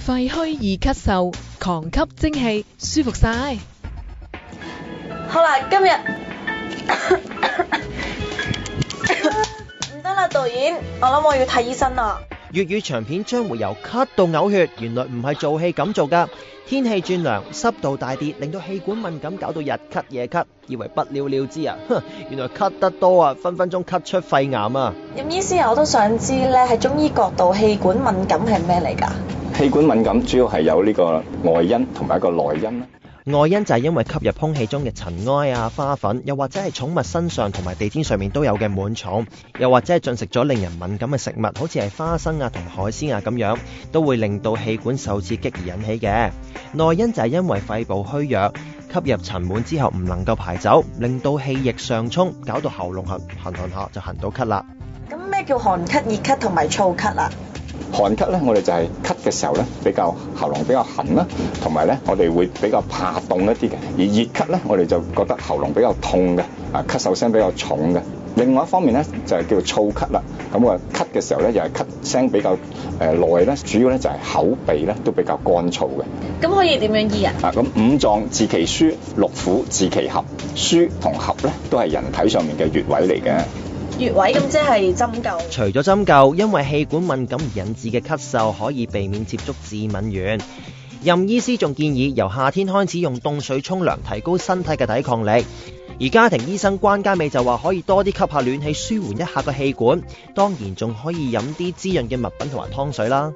廢墟易咳嗽，狂吸蒸氣，舒服晒。好啦，今日唔得啦，導演，我諗我要睇醫生啦。粵語長片將會由咳到嘔血，原來唔係做戲咁做㗎。天氣轉涼，濕度大跌，令到氣管敏感，搞到日咳夜咳，以為不了了之啊！原來咳得多啊，分分鐘咳出肺癌啊！任醫師，我都想知咧，喺中醫角度，氣管敏感係咩嚟㗎？氣管敏感主要係有呢個外因同埋一個內因啦。外因就係因為吸入空氣中嘅塵埃啊、花粉，又或者係寵物身上同埋地氈上面都有嘅蟎蟲，又或者係進食咗令人敏感嘅食物，好似係花生啊同海鮮啊咁樣，都會令到氣管受刺激而引起嘅。內因就係因為肺部虛弱，吸入塵蟎之後唔能夠排走，令到氣液上衝，搞到喉嚨痕下就痕到咳啦。咁咩叫寒咳、熱咳同埋燥咳啊？寒咳咧，我哋就係咳嘅時候咧，比較喉嚨比較痕啦，同埋咧我哋會比較怕凍一啲嘅。而熱咳咧，我哋就覺得喉嚨比較痛嘅，咳嗽聲比較重嘅。另外一方面咧，就係叫做燥咳啦。咁啊，咳嘅時候咧，又係咳聲比較耐咧，主要咧就係口鼻咧都比較乾燥嘅。咁可以點樣醫啊？咁五臟治其舒，六腑治其合。舒同合咧都係人體上面嘅穴位嚟嘅。穴位咁即係針灸。除咗針灸，因為氣管敏感而引致嘅咳嗽可以避免接觸致敏源。任醫師仲建議由夏天開始用凍水沖涼，提高身體嘅抵抗力。而家庭醫生關嘉美就話可以多啲吸下暖氣，舒緩一下個氣管。當然仲可以飲啲滋潤嘅物品同埋湯水啦。